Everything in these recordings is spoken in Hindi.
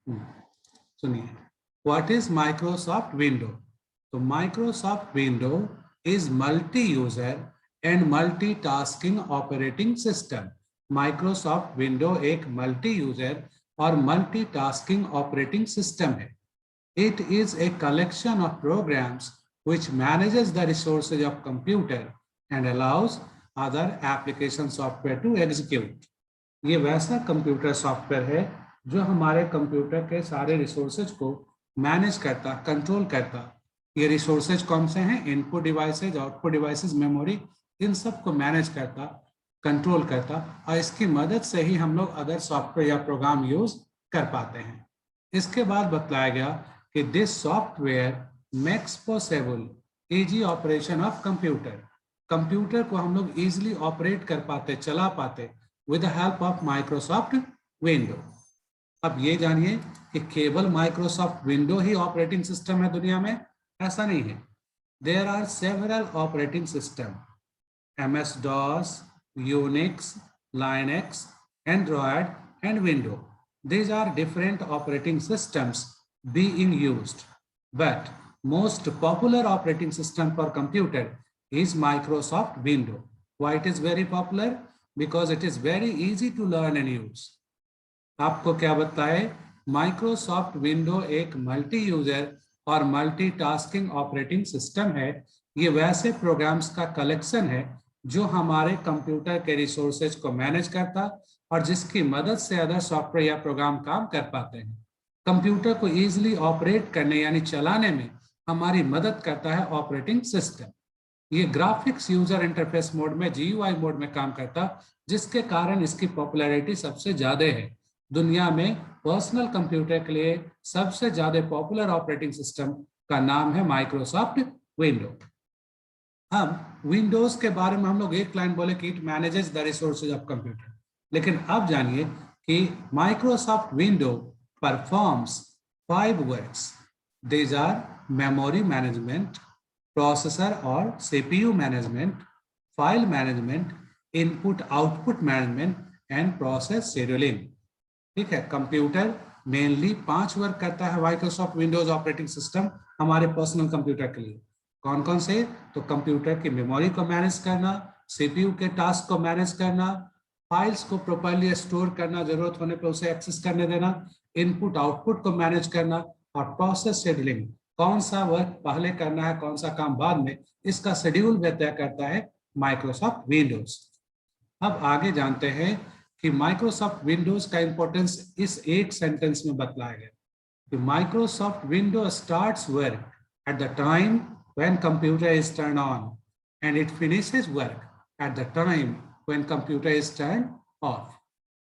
सुनिए, व्हाट इज माइक्रोसॉफ्ट विंडो? तो Microsoft window is multi user and multitasking operating system. Microsoft window एक मल्टी यूजर और मल्टीटास्किंग ऑपरेटिंग सिस्टम है। It is a collection of programs which manages the resources of computer and allows other application software to execute. ये वैसा कंप्यूटर सॉफ्टवेयर है जो हमारे कंप्यूटर के सारे रिसोर्सेज को मैनेज करता, कंट्रोल करता। ये रिसोर्सेज कौन से हैं? Input devices, output devices, memory, इन सब को मैनेज करता, कंट्रोल करता, और इसकी मदद से ही हम लोग अदर सॉफ्टवेयर या प्रोग्राम यूज कर पाते हैं। इसके बाद बतलाया गया कि this software makes possible easy operation of computer. Computer को हम लोग इजीली ऑपरेट कर पाते, चला पाते with the help of Microsoft window. अब ये जानिए कि केवल माइक्रोसॉफ्ट विंडो ही ऑपरेटिंग सिस्टम है दुनिया में, ऐसा नहीं है। There are several operating system, MS-DOS, Unix, Linux, Android, and Windows. These are different operating systems being used, but most popular operating system for computer is Microsoft Windows. Why it is very popular? Because it is very easy to learn and use. आपको क्या बताए? माइक्रोसॉफ्ट विंडो एक मल्टी यूजर और मल्टीटास्किंग ऑपरेटिंग सिस्टम है। ये वैसे प्रोग्राम्स का कलेक्शन है जो हमारे कंप्यूटर के रिसोर्सेज को मैनेज करता और जिसकी मदद से अदर सॉफ्टवेयर या प्रोग्राम काम कर पाते हैं। कंप्यूटर को इजीली ऑपरेट करने यानी चलाने में हमारी मदद करता है ऑपरेटिंग सिस्टम। ये ग्राफिक्स यूजर इंटरफेस मोड में, GUI मोड में काम करता, जिसके कारण इसकी पॉपुलैरिटी सबसे ज्यादा है। दुनिया में पर्सनल कंप्यूटर के लिए सबसे ज्यादा पॉपुलर ऑपरेटिंग सिस्टम का नाम है माइक्रोसॉफ्ट विंडो। अब विंडोज के बारे में हम लोग एक लाइन बोले कि it manages the resources of computer, लेकिन अब जानिए कि Microsoft window performs 5 works. These are memory management, processor और CPU management, file management, input output management and process scheduling. ठीक है, कंप्यूटर मेनली 5 वर्क करता है माइक्रोसॉफ्ट विंडोज ऑपरेटिंग सिस्टम हमारे पर्सनल कंप्यूटर के लिए। कौन कौन से? तो कंप्यूटर की मेमोरी को मैनेज करना, CPU के टास्क को मैनेज करना, फाइल्स को प्रॉपर्ली स्टोर करना, जरूरत होने पर उसे एक्सेस करने देना, इनपुट आउटपुट को मैनेज करना, और प्रोसेस शेड्यूलिंग, कौन सा वर्क पहले करना है, कौन सा काम बाद में, इसका शेड्यूल तय करता है माइक्रोसॉफ्ट विंडोज। अब आगे जानते हैं कि माइक्रोसॉफ्ट विंडोज का इंपॉर्टेंस इस एक सेंटेंस में बतलाया गया कि Microsoft window starts work at the time when computer is turn on and it finishes work at the time when computer is turn off.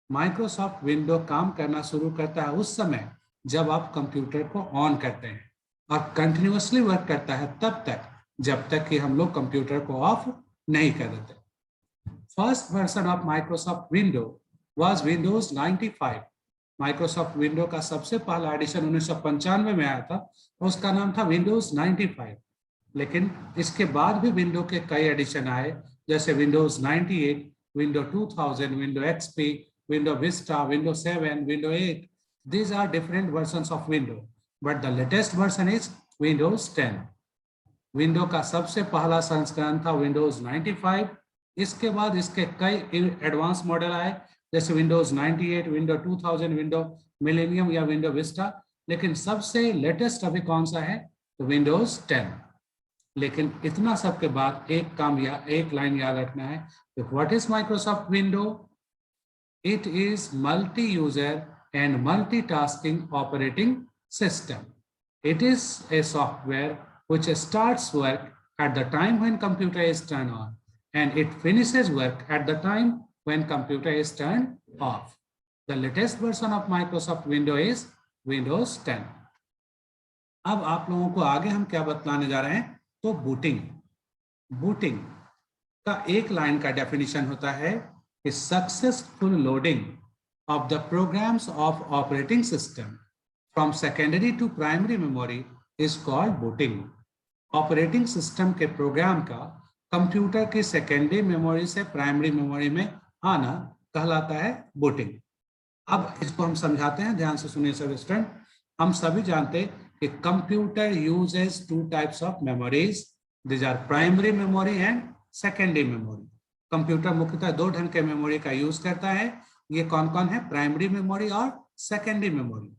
Microsoft window काम करना शुरू करता है उस समय जब आप कंप्यूटर को ऑन करते हैं, और कंटिन्यूअसली वर्क करता है तब तक जब तक कि हम लोग कंप्यूटर को ऑफ नहीं कर देते। First version of Microsoft window was Windows 95। Microsoft window का सबसे पहला एडिशन 1995 में आया था, उसका नाम था विंडोज 95। लेकिन इसके बाद भी विंडो के कई एडिशन आए, जैसे Windows 98, window 2000, window XP, window Vista, window 7, window 8। These are different versions of window, but the latest version is Windows 10. Window का सबसे पहला संस्करण था विंडोज 95। इसके बाद इसके कई एडवांस मॉडल आए, जैसे विंडोज 98, विंडो 2000, विंडो मिलेनियम या विंडो विस्टा। लेकिन सबसे लेटेस्ट अभी कौन सा है? तो विंडोज 10। लेकिन इतना सब के बाद एक काम या एक लाइन याद रखना है, तो what is Microsoft window? It is multi user and multitasking operating system. It is a software which starts work at the time when computer is turned on and it finishes work at the time when computer is turned off. The latest version of Microsoft Windows is Windows 10. अब आप लोगों को आगे हम क्या बतलाने जा रहे हैं? तो बूटिंग। बूटिंग का एक लाइन का डेफिनेशन होता है कि successful loading of the programs of operating system from secondary to primary memory is called booting. Operating system के प्रोग्राम का कंप्यूटर की सेकेंडरी मेमोरी से प्राइमरी मेमोरी में आना कहलाता है बूटिंग। अब इसको हम समझाते हैं, ध्यान से सुनिए सब स्टूडेंट। हम सभी जानते हैं कि computer uses two types of memories, this are primary memory and secondary memory. Computer मुख्यतः दो ढंग के मेमोरी का यूज करता है। ये कौन कौन है? प्राइमरी मेमोरी और सेकेंडरी मेमोरी।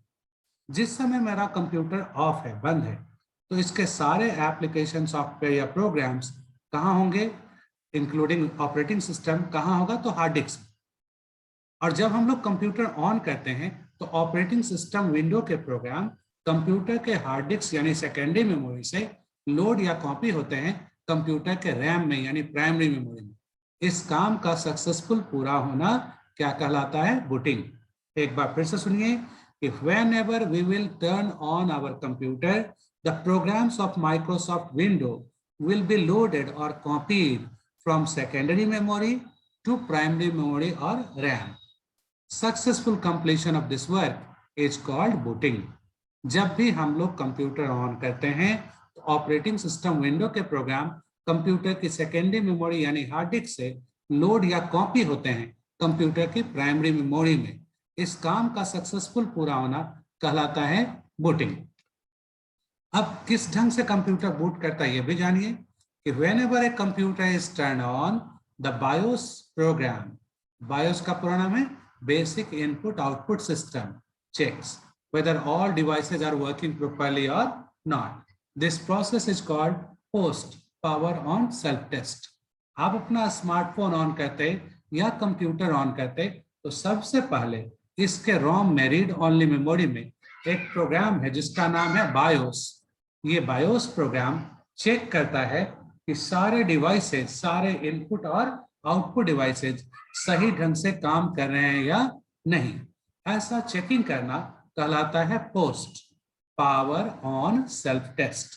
जिस समय मेरा कंप्यूटर ऑफ है, बंद है, तो इसके सारे एप्लीकेशन, सॉफ्टवेयर या प्रोग्राम्स कहाँ होंगे? इंक्लूडिंग ऑपरेटिंग सिस्टम कहाँ होगा? तो हार्ड डिस्क। और जब हम लोग कंप्यूटर ऑन करते हैं तो ऑपरेटिंग सिस्टम विंडो के प्रोग्राम कंप्यूटर के हार्ड डिस्क यानी सेकेंडरी मेमोरी से लोड या कॉपी होते हैं कंप्यूटर के रैम में यानी प्राइमरी मेमोरी में। इस काम का सक्सेसफुल पूरा होना क्या कहलाता है? बूटिंग। एक बार फिर से सुनिए कि whenever we will turn on our computer, the programs of Microsoft Windows will be loaded or copied from secondary memory to primary memory or RAM. Successful completion of this work is called booting. जब भी हम लोग कंप्यूटर ऑन करते हैं तो ऑपरेटिंग सिस्टम विंडो के प्रोग्राम कंप्यूटर की सेकेंडरी मेमोरी यानी हार्ड डिस्क से लोड या कॉपी होते हैं कंप्यूटर की प्राइमरी मेमोरी में। इस काम का सक्सेसफुल पूरा होना कहलाता है बूटिंग। अब किस ढंग से कंप्यूटर बूट करता है ये भी जानिए कि whenever a computer is turned on, the BIOS program, BIOS का पूरा नाम है Basic Input Output System, checks whether all devices are working properly or not. This process is called post power on self test. आप अपना स्मार्टफोन ऑन करते या कंप्यूटर ऑन करते तो सबसे पहले इसके रोम में रीड ओनली मेमोरी में एक प्रोग्राम है जिसका नाम है बायोस। ये बायोस प्रोग्राम चेक करता है कि सारे डिवाइसेज, सारे इनपुट और आउटपुट डिवाइसेज सही ढंग से काम कर रहे हैं या नहीं। ऐसा चेकिंग करना कहलाता है post power on self test.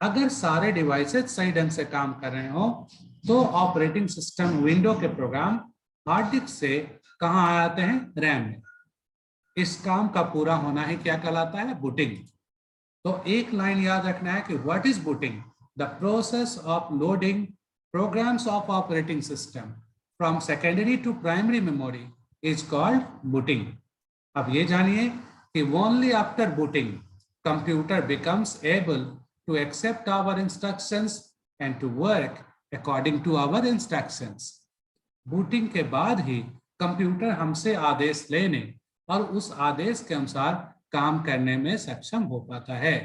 अगर सारे डिवाइसेज सही ढंग से काम कर रहे हो तो ऑपरेटिंग सिस्टम विंडो के प्रोग्राम हार्ड डिस्क से कहाँ आते हैं? रैम में। इस काम का पूरा होना ही क्या कहलाता है? बूटिंग। तो एक लाइन याद रखना है कि what is booting? The process of loading programs of operating system from secondary to primary memory is called booting. अब ये जानिए कि only after booting computer becomes able to accept our instructions and to work according to our instructions. Booting के बाद ही कंप्यूटर हमसे आदेश लेने और उस आदेश के अनुसार काम करने में सक्षम हो पाता है।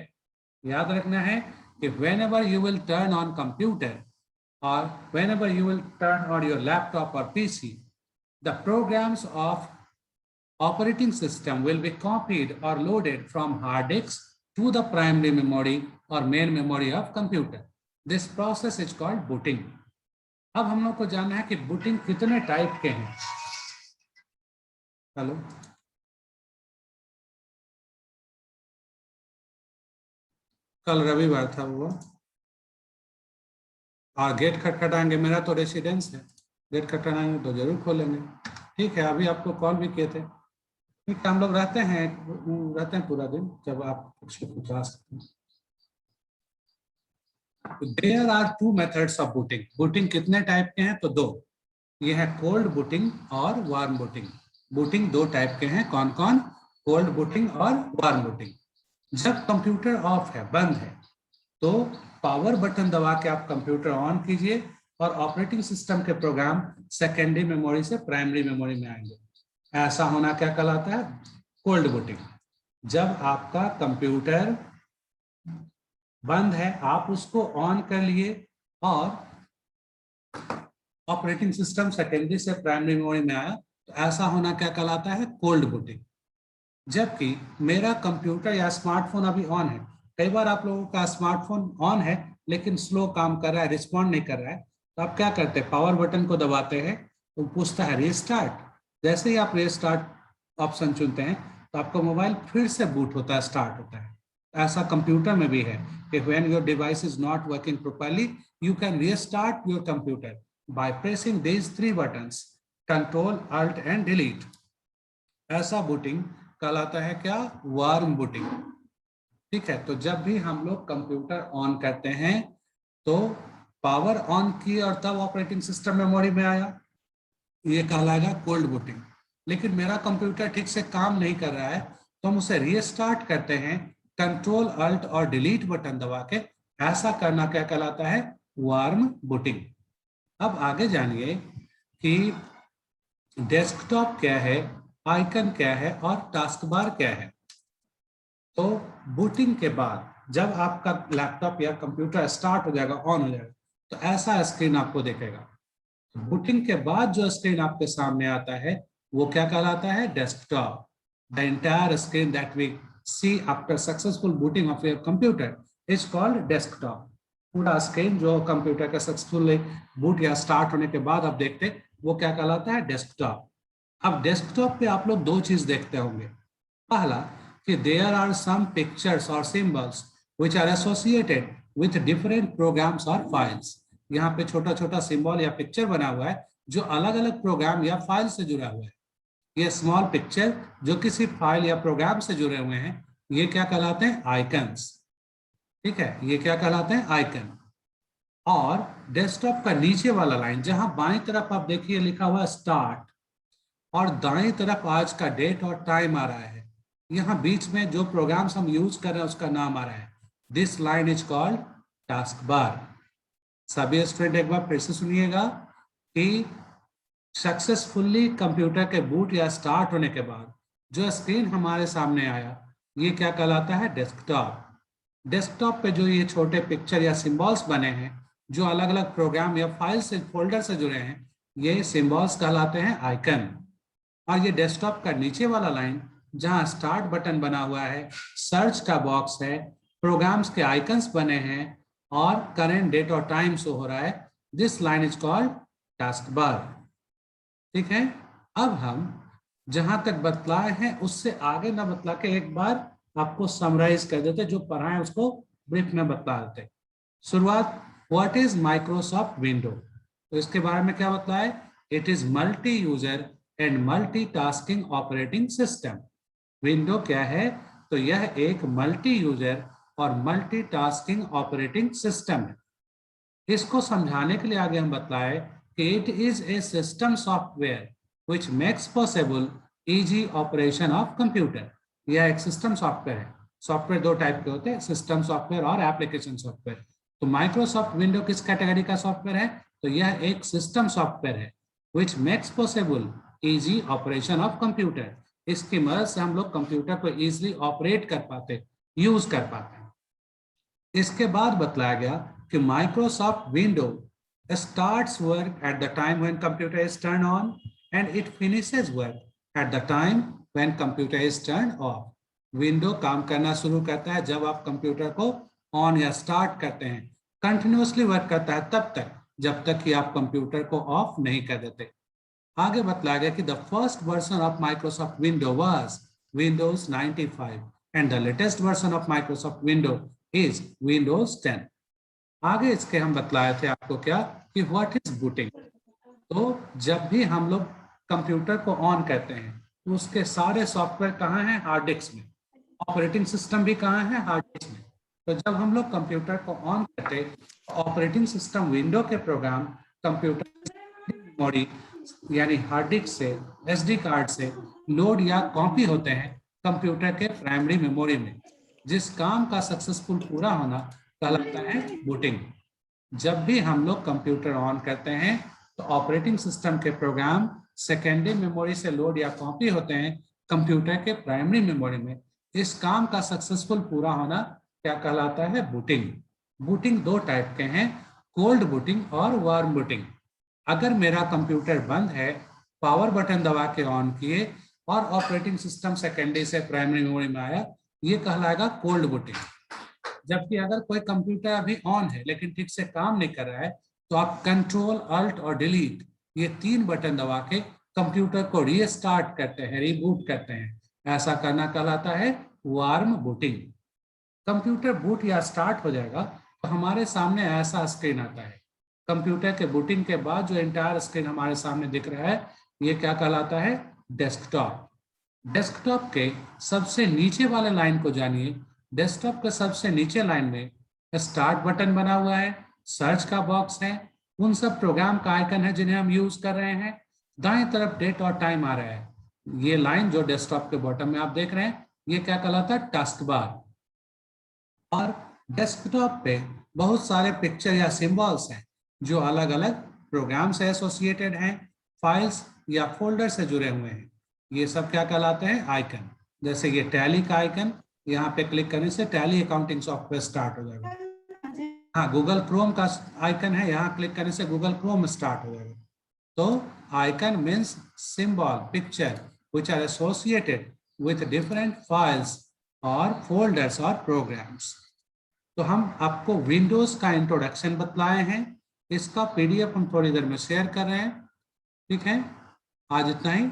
याद रखना है कि whenever you will turn on computer or whenever you will turn on your laptop or PC, the programs of operating system will be copied or loaded from hard disk to the primary memory or main memory of computer. This process is called booting. अब हम लोग को जानना है कि बूटिंग कितने टाइप के हैं। हेलो, कल रविवार था वो, और गेट खटखटाएंगे। मेरा तो रेसिडेंस है, गेट खटखटाएंगे तो जरूर खोलेंगे। ठीक है, अभी आपको कॉल भी किए थे। ठीक है, हम लोग रहते हैं पूरा दिन, जब आप पूछा सकते हैं। There are two methods of booting. Booting कितने टाइप के हैं? तो दो। ये है कोल्ड बूटिंग और वार्म बूटिंग। बूटिंग दो टाइप के हैं। कौन कौन? कोल्ड बूटिंग और वार्म बूटिंग। जब कंप्यूटर ऑफ है, बंद है, तो पावर बटन दबा के आप कंप्यूटर ऑन कीजिए और ऑपरेटिंग सिस्टम के प्रोग्राम सेकेंडरी मेमोरी से प्राइमरी मेमोरी में आएंगे। ऐसा होना क्या कहलाता है? Cold booting. जब आपका कंप्यूटर बंद है, आप उसको ऑन कर लिए और ऑपरेटिंग सिस्टम सेकेंडरी से प्राइमरी मेमोरी में आया, तो ऐसा होना क्या कहलाता है? Cold booting. जबकि मेरा कंप्यूटर या स्मार्टफोन अभी ऑन है। कई बार आप लोगों का स्मार्टफोन ऑन है लेकिन स्लो काम कर रहा है, रिस्पॉन्ड नहीं कर रहा है, तो आप क्या करते हैं? पावर बटन को दबाते हैं तो पूछता है रीस्टार्ट। जैसे ही आप रीस्टार्ट ऑप्शन चुनते हैं तो आपका मोबाइल फिर से बूट होता है, स्टार्ट होता है। ऐसा कंप्यूटर में भी है कि when your device is not working properly, you can restart your computer by pressing these three buttons, control, alt and delete. ऐसा बूटिंग कहलाता है क्या? Warm booting. ठीक है, तो जब भी हम लोग कंप्यूटर ऑन करते हैं तो पावर ऑन की और तब ऑपरेटिंग सिस्टम मेमोरी में आया, ये कहलाएगा कोल्ड बूटिंग। लेकिन मेरा कंप्यूटर ठीक से काम नहीं कर रहा है, तो हम उसे रीस्टार्ट करते हैं कंट्रोल अल्ट और डिलीट बटन दबा के। ऐसा करना क्या कहलाता है? Warm booting. अब आगे जानिए कि डेस्कटॉप क्या है, आइकन क्या है और टास्क बार क्या है। तो बूटिंग के बाद जब आपका लैपटॉप या कंप्यूटर स्टार्ट हो जाएगा, ऑन हो जाएगा, तो ऐसा स्क्रीन आपको दिखेगा। बूटिंग के बाद जो स्क्रीन आपके सामने आता है वो क्या कहलाता है? Desktop. The entire screen that we see after successful booting of your computer is called desktop. पूरा स्क्रीन जो कंप्यूटर का सक्सेसफुल बूट या स्टार्ट होने के बाद आप देखते, वो क्या कहलाता है? डेस्कटॉप। अब डेस्कटॉप पे आप लोग दो चीज देखते होंगे। पहला कि देयर आर सम पिक्चर्स और symbols which are associated with different programs और फाइल्स। यहाँ पे छोटा छोटा सिंबल या पिक्चर बना हुआ है जो अलग अलग प्रोग्राम या फाइल से जुड़ा हुआ है। ये स्मॉल पिक्चर जो किसी फाइल या प्रोग्राम से जुड़े हुए हैं, ये क्या कहलाते हैं? आइकन्स। ठीक है, ये क्या कहलाते हैं? आइकन। और डेस्कटॉप का नीचे वाला लाइन, जहां बाईं तरफ आप देखिए लिखा हुआ स्टार्ट और दाएं तरफ आज का डेट और टाइम आ रहा है, यहाँ बीच में जो प्रोग्राम्स हम यूज कर रहे हैं उसका नाम आ रहा है। This line is called task bar. सभी स्टूडेंट एक बार फिर से सुनिएगा कि सक्सेसफुली कंप्यूटर के बूट या स्टार्ट होने के बाद जो स्क्रीन हमारे सामने आया, ये क्या कहलाता है? डेस्कटॉप। डेस्कटॉप पे जो ये छोटे पिक्चर या सिंबल्स बने हैं जो अलग अलग प्रोग्राम या फाइल से फोल्डर से जुड़े हैं, ये सिंबल्स कहलाते हैं आइकन। और ये डेस्कटॉप का नीचे वाला लाइन जहां स्टार्ट बटन बना हुआ है, सर्च का बॉक्स है, प्रोग्राम्स के आइकन्स बने हैं और करेंट डेट और टाइम शो हो रहा है, this line is called task bar. ठीक है, अब हम जहां तक बतलाए हैं उससे आगे ना बतला के एक बार आपको समराइज कर देते, जो पढ़ाए उसको ब्रीफ में बतला देते। शुरुआत, व्हाट इज माइक्रोसॉफ्ट विंडो? तो इसके बारे में क्या बतलाए? It is multi user and multitasking operating system. Window क्या है? तो यह एक मल्टी यूजर और मल्टीटास्किंग ऑपरेटिंग सिस्टम है। इसको समझाने के लिए आगे हम बतलाए कि it is a system software which makes possible easy operation of computer. यह एक सिस्टम सॉफ्टवेयर है। सॉफ्टवेयर दो टाइप के होते हैं, सिस्टम सॉफ्टवेयर और एप्लीकेशन सॉफ्टवेयर। तो माइक्रोसॉफ्ट विंडो किस कैटेगरी का सॉफ्टवेयर है? तो यह एक सिस्टम सॉफ्टवेयर है which makes possible easy operation of computer. इसकी मदद से हम लोग कंप्यूटर को इजीली ऑपरेट कर पाते, यूज कर पाते हैं। इसके बाद बतलाया गया कि Microsoft window starts work at the time when computer is turned on and it finishes work at the time when computer is turned off. Window काम करना शुरू करता है जब आप कंप्यूटर को ऑन या स्टार्ट करते हैं, कंटिन्यूसली वर्क करता है तब तक जब तक कि आप कंप्यूटर को ऑफ नहीं कर देते। आगे बतलाया गया कि the first version of Microsoft window was Windows 95 and the latest version of Microsoft window is Windows 10। आगे इसके हम बतलाए थे आपको क्या कि व्हाट इज बूटिंग। तो जब भी हम लोग कंप्यूटर को ऑन करते हैं तो उसके सारे सॉफ्टवेयर कहाँ हैं? हार्ड डिस्क में। ऑपरेटिंग सिस्टम भी कहाँ है? हार्ड डिस्क में। तो जब हम लोग कंप्यूटर को ऑन करते तो ऑपरेटिंग सिस्टम विंडो के प्रोग्राम कंप्यूटर मेमोरी यानी हार्ड डिस्क से, एसडी कार्ड से लोड या कॉपी होते हैं कंप्यूटर के प्राइमरी मेमोरी में। जिस काम का सक्सेसफुल पूरा होना कहलाता है बूटिंग। जब भी हम लोग कंप्यूटर ऑन करते हैं तो ऑपरेटिंग सिस्टम के प्रोग्राम सेकेंडरी मेमोरी से लोड या कॉपी होते हैं कंप्यूटर के प्राइमरी मेमोरी में। इस काम का सक्सेसफुल पूरा होना क्या कहलाता है? बूटिंग। बूटिंग दो टाइप के हैं, कोल्ड बूटिंग और वार्म बूटिंग। अगर मेरा कंप्यूटर बंद है, पावर बटन दबा के ऑन किए और ऑपरेटिंग सिस्टम सेकेंडरी से प्राइमरी मेमोरी में आया, ये कहलाएगा कोल्ड बूटिंग। जबकि अगर कोई कंप्यूटर अभी ऑन है लेकिन ठीक से काम नहीं कर रहा है, तो आप कंट्रोल अल्ट और डिलीट ये तीन बटन दबा के कंप्यूटर को रीस्टार्ट करते हैं, रीबूट करते हैं। ऐसा करना कहलाता है वार्म बूटिंग। कंप्यूटर बूट या स्टार्ट हो जाएगा तो हमारे सामने ऐसा स्क्रीन आता है। कंप्यूटर के बूटिंग के बाद जो एंटायर स्क्रीन हमारे सामने दिख रहा है, ये क्या कहलाता है? डेस्कटॉप। डेस्कटॉप के सबसे नीचे वाले लाइन को जानिए। डेस्कटॉप के सबसे नीचे लाइन में स्टार्ट बटन बना हुआ है, सर्च का बॉक्स है, उन सब प्रोग्राम का आइकन है जिन्हें हम यूज कर रहे हैं। दाएं तरफ डेट और टाइम आ रहा है। ये लाइन जो डेस्कटॉप के बॉटम में आप देख रहे हैं, ये क्या कहलाता है? Task bar. और डेस्कटॉप पे बहुत सारे पिक्चर या सिंबल्स हैं जो अलग अलग प्रोग्राम से एसोसिएटेड हैं, फाइल्स या फोल्डर से जुड़े हुए हैं। ये सब क्या कहलाते हैं? आइकन। जैसे ये टैली का आइकन, यहाँ पे क्लिक करने से टैली अकाउंटिंग सॉफ्टवेयर स्टार्ट हो जाएगा। हाँ, गूगल क्रोम का आइकन है, यहाँ क्लिक करने से गूगल क्रोम स्टार्ट हो जाएगा। तो icon means symbol, picture which are associated with different files or folders or programs। तो हम आपको विंडोज का इंट्रोडक्शन बतलाए हैं, इसका पीडीएफ हम थोड़ी देर में शेयर कर रहे हैं। ठीक है, आज इतना ही।